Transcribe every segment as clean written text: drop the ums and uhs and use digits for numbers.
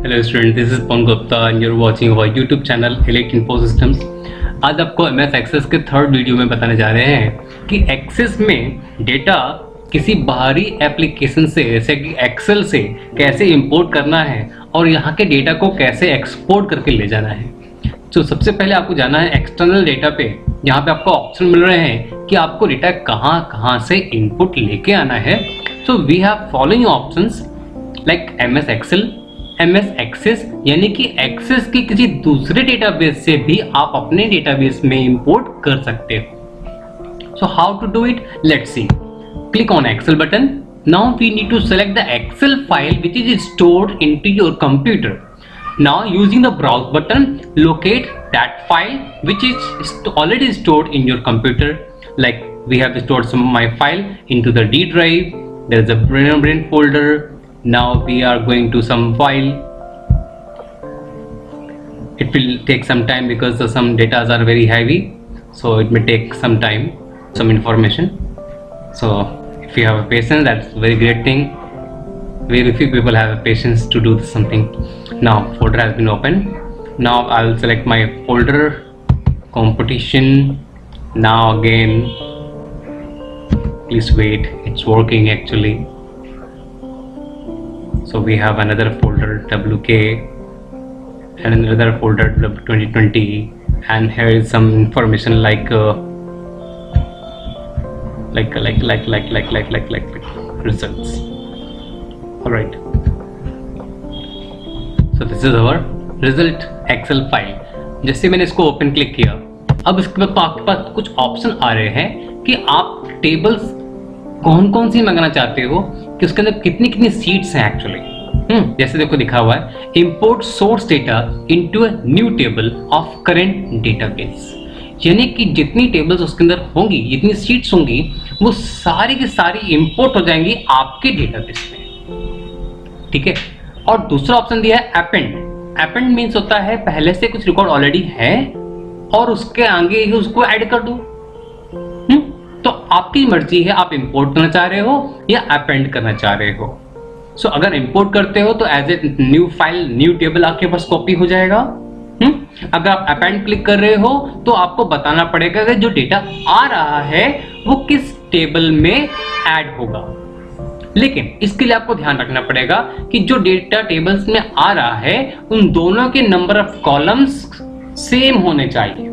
Hello student, this is Pawan Gupta and you are watching our YouTube channel Elite Info Systems. आज आपको MS Access के third video में बताने जा रहे हैं कि एक्सेस में डेटा किसी बाहरी एप्लीकेशन से जैसे कि एक्सेल से कैसे इंपोर्ट करना है और यहाँ के डेटा को कैसे एक्सपोर्ट करके ले जाना है। तो सबसे पहले आपको जाना है एक्सटर्नल डेटा पे, जहाँ पे आपको ऑप्शन मिल रहे हैं कि आपको डेटा कहाँ कहाँ से इनपुट लेके आना है। So we have following options like MS Excel, MS Access, यानी कि एक्सेस की किसी दूसरे डेटाबेस से भी आप अपने डेटाबेस में इंपोर्ट कर सकते हो। So how to do it, let's see. Click on Excel button. Now we need to select the Excel file which is stored into your computer. Now using the browse button, locate that file which is already stored in your computer. Like we have stored some of my file into the D drive. There is a brain folder. Now we are going to some file. It will take some time because some data are very heavy, so it may take some time, some information. So if you have a patience, that's a very great thing. Very few people have a patience to do something. Now folder has been opened. Now I will select my folder, competition. Now again, please wait, it's working actually. So we have another folder WK and another folder 2020, and here is some information like results. All right, so this is our result Excel file. जैसे मैंने इसको open click किया, अब इसके बाद आपके पास कुछ option आ रहे हैं कि आप टेबल्स कौन कौन सी मंगाना चाहते हो, कि उसके अंदर कितनी कितनी सीट्स हैं एक्चुअली। जैसे देखो लिखा हुआ है import source data into a new table of current database, यानी कि जितनी टेबल्स उसके अंदर होंगी, जितनी सीट्स होंगी, वो सारी की सारी इंपोर्ट हो जाएंगी आपके डेटाबेस में। ठीक है। और दूसरा ऑप्शन दिया है अपेंड. अपेंड मीन्स होता है पहले से कुछ रिकॉर्ड ऑलरेडी है और उसके आगे ही उसको ऐड कर दो। तो आपकी मर्जी है, आप इंपोर्ट करना चाह रहे हो या अपेंड करना चाह रहे हो। सो अगर इंपोर्ट करते हो तो as a new file, new table आपके पास कॉपी हो जाएगा। अगर आप अपेंड क्लिक कर रहे हो तो आपको बताना पड़ेगा कि जो डेटा आ रहा है वो किस टेबल में ऐड होगा। लेकिन इसके लिए आपको ध्यान रखना पड़ेगा कि जो डेटा टेबल्स में आ रहा है उन दोनों के नंबर ऑफ कॉलम्स सेम होने चाहिए।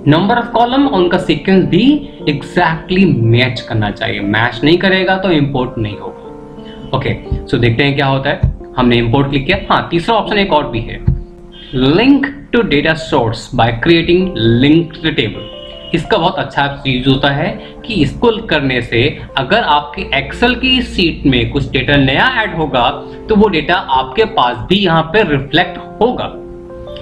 नंबर ऑफ कॉलम और उनका सीक्वेंस भी एग्जैक्टली मैच करना चाहिए। मैच नहीं करेगा तो इंपोर्ट नहीं होगा। ओके, सो देखते हैं क्या होता है। हमने इंपोर्ट क्लिक किया। हाँ, तीसरा ऑप्शन एक और भी है, link to data source by creating link to the table. इसका बहुत अच्छा यूज होता है कि इसको करने से अगर आपके एक्सेल की सीट में कुछ डेटा नया ऐड होगा तो वो डेटा आपके पास भी यहाँ पे रिफ्लेक्ट होगा।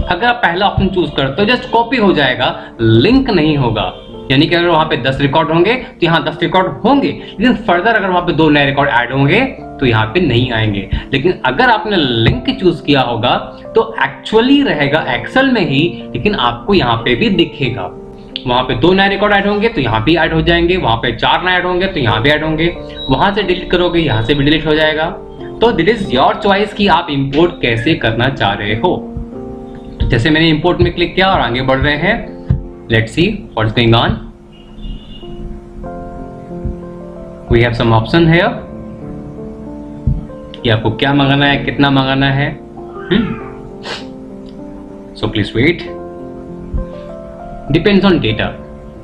अगर आप पहला ऑप्शन चूज करते हो जस्ट कॉपी हो जाएगा, लिंक नहीं होगा। यानी कि अगर वहां पे 10 रिकॉर्ड होंगे तो यहाँ 10 रिकॉर्ड होंगे, लेकिन फर्दर अगर वहां पे 2 नए रिकॉर्ड ऐड होंगे तो यहाँ पे नहीं आएंगे। लेकिन अगर आपने लिंक चूज किया होगा तो एक्चुअली रहेगा एक्सेल में ही, लेकिन आपको यहाँ पे भी दिखेगा। वहां पे 2 नए रिकॉर्ड ऐड होंगे तो यहाँ भी ऐड हो जाएंगे, वहां पे 4 नए ऐड होंगे तो यहाँ भी ऐड होंगे, वहां से डिलीट करोगे यहाँ से भी डिलीट हो जाएगा। तो दिस इज योर चॉइस कि आप इंपोर्ट कैसे करना चाह रहे हो। जैसे मैंने इंपोर्ट में क्लिक किया और आगे बढ़ रहे हैं। Let's see what's going on. We have some option here कि आपको क्या मंगाना है, कितना मंगाना है। So please wait, depends on data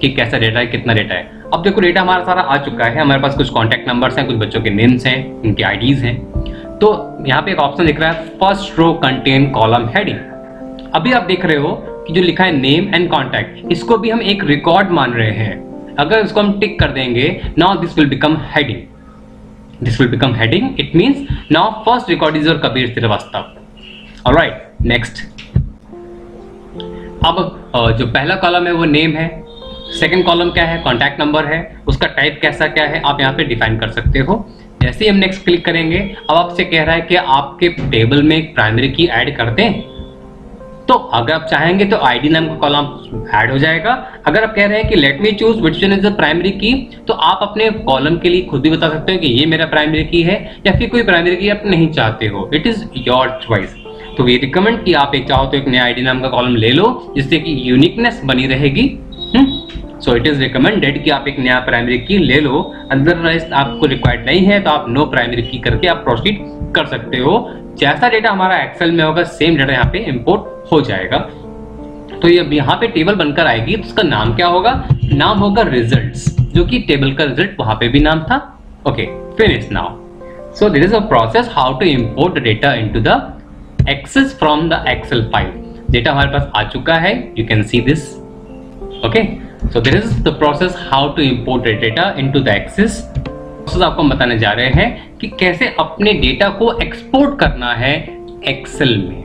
कि कैसा डेटा है, कितना डेटा है। अब देखो डेटा हमारा सारा आ चुका है, हमारे पास कुछ कॉन्टैक्ट नंबर्स हैं, कुछ बच्चों के नेम्स हैं, उनके आईडीज हैं। तो यहाँ पे एक ऑप्शन दिख रहा है first row contain column heading. अभी आप देख रहे हो कि जो लिखा है नेम एंड कॉन्टैक्ट, इसको भी हम एक रिकॉर्ड मान रहे हैं। अगर इसको हम टिक कर देंगे, now this will become heading, this will become heading. It means now first record is your Kabir Shrivastava. Alright, next. अब जो पहला कॉलम है वो नेम है, सेकंड कॉलम क्या है, कॉन्टैक्ट नंबर है, उसका टाइप कैसा क्या है आप यहाँ पे डिफाइन कर सकते हो। जैसे ही हम नेक्स्ट क्लिक करेंगे, अब आपसे कह रहा है कि आपके टेबल में एक प्राइमरी की ऐड कर दें। तो अगर आप चाहेंगे तो आईडी नाम का कॉलम ऐड हो जाएगा। अगर आप कह रहे हैं कि let me choose which one is the primary की, तो आप अपने कॉलम के लिए खुद भी बता सकते हो कि ये मेरा प्राइमरी की है या फिर कोई प्राइमरी की आप नहीं चाहते हो। It is your choice. तो वी रिकमेंड कि आप एक चाहो तो एक नया आईडी नाम का कॉलम ले लो जिससे कि यूनिकनेस बनी रहेगी। सो इट इज रिकमेंडेड कि आप एक नया प्राइमरी की ले लो। अदरवाइज आपको रिक्वायर्ड नहीं है तो आप नो प्राइमरी की करके आप प्रोसीड कर सकते हो। जैसा डेटा हमारा एक्सेल में होगा सेम डेटा यहाँ पे इंपोर्ट हो जाएगा। तो ये यहाँ पे टेबल बनकर आएगी, तो उसका नाम क्या होगा? नाम होगा रिजल्ट्स, जो कि टेबल का रिजल्ट वहां पे भी नाम था। Okay, finish now. So this is a process how to import the data into the Access from the Excel file. Data हमारे पास आ चुका है, you can see this. Okay, so this is the process how to import the data into the Access. Process आपको बताने जा रहे हैं कि कैसे अपने डेटा को एक्सपोर्ट करना है एक्सेल में।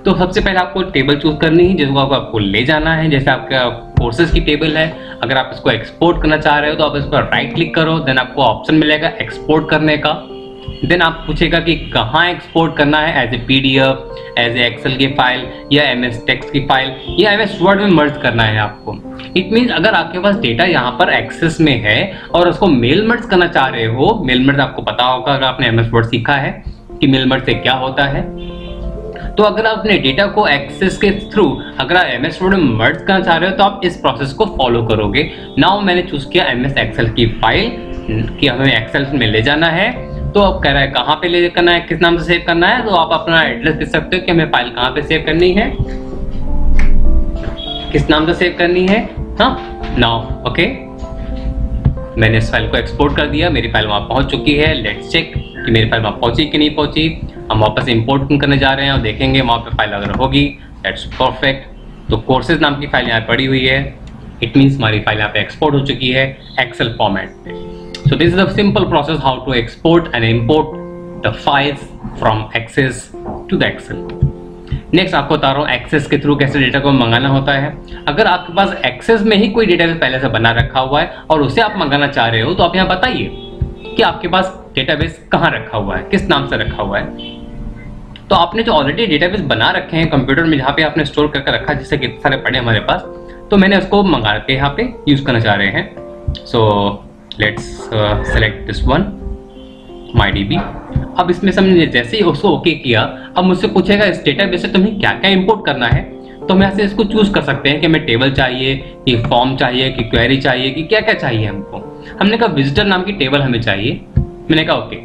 तो सबसे पहले आपको टेबल चूज करनी है जिसको आपको ले जाना है। जैसे आपका कोर्सेज की टेबल है, अगर आप इसको एक्सपोर्ट करना चाह रहे हो तो आप इस पर राइट क्लिक करो, देन आपको ऑप्शन मिलेगा एक्सपोर्ट करने का। देन आप पूछेगा कि कहाँ एक्सपोर्ट करना है, as a PDF, as a Excel की फाइल या MS टेक्स्ट की फाइल या MS वर्ड में मर्ज करना है आपको। इट मीन्स अगर आपके पास डेटा यहाँ पर एक्सेस में है और उसको मेल मर्ज करना चाह रहे हो, मेल मर्ज आपको पता होगा अगर आपने MS वर्ड सीखा है कि मेल मर्ज से क्या होता है। तो अगर आप अपने डेटा को एक्सेस के थ्रू अगर आप MS वर्ड में मर्ज करना चाह रहे हो तो आप इस प्रोसेस को फॉलो करोगे। नाउ मैंने चूज किया MS एक्सेल की फाइल कि हमें एक्सेल में ले जाना है। तो अब कह रहा है कहाँ पे ले करना है, किस नाम से सेव करना है, तो आप अपना एड्रेस दे सकते हो कि हमें फाइल कहाँ पे सेव करनी है, किस नाम से सेव करनी है। हाँ, नाउ ओके, मैंने इस फाइल को एक्सपोर्ट कर दिया, मेरी फाइल वहाँ पहुँच चुकी है। लेट्स चेक कि मेरी फाइल वहाँ पहुँची कि नहीं पहुँची। हम वापस इंपोर्ट करने जा रहे हैं और देखेंगे वहाँ पे फाइल अगर होगी, दैट्स परफेक्ट। तो कोर्सेज नाम की फाइल यहाँ पड़ी हुई है, इट मीन्स हमारी फाइल यहाँ पे एक्सपोर्ट हो चुकी है एक्सेल फॉर्मेट में। So this is a simple process how to export and import the files from Access to the Excel. Next आपको बता रहा हूँ Access के थ्रू कैसे डेटा को मंगाना होता है। अगर आपके पास Access में ही कोई डेटाबेस पहले से बना रखा हुआ है और उसे आप मंगाना चाह रहे हो तो आप यहाँ बताइए कि आपके पास डेटाबेस कहाँ रखा हुआ है, किस नाम से रखा हुआ है। तो आपने जो ऑलरेडी डेटाबेस बना रखे हैं कंप्यूटर में जहाँ पे आपने स्टोर करके रखा, जैसे कितने सारे पड़े हमारे पास, तो मैंने उसको मंगा के यहाँ पे यूज करना चाह रहे हैं। So let's select this one MyDB। अब इसमें समझिए जैसे ही उसको ओके किया, अब मुझसे पूछेगा इस डेटाबेस से तुम्हें क्या क्या इंपोर्ट करना है। तो हम यहाँ से इसको चूज कर सकते हैं कि हमें टेबल चाहिए कि फॉर्म चाहिए कि क्वेरी चाहिए कि क्या क्या चाहिए हमको। हमने कहा विजिटर नाम की टेबल हमें चाहिए, मैंने कहा ओके।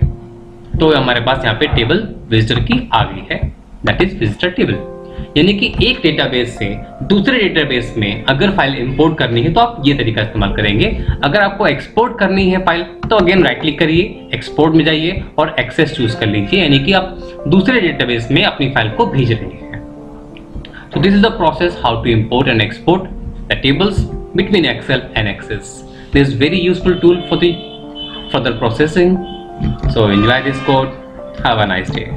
तो हमारे पास यहाँ पे टेबल विजिटर की आ गई है, दैट इज विजिटर टेबल। यानी कि एक डेटाबेस से दूसरे डेटाबेस में अगर फाइल इंपोर्ट करनी है तो आप ये तरीका इस्तेमाल करेंगे। अगर आपको एक्सपोर्ट करनी है फाइल तो अगेन राइट क्लिक करिए, एक्सपोर्ट में जाइए और एक्सेस चूज कर लीजिए, यानी कि आप दूसरे डेटाबेस में अपनी फाइल को भेज रहे हैं। So this is the process how to import and export the tables between Excel and Access. This is very useful tool for the further processing. So enjoy this code. Have a nice day.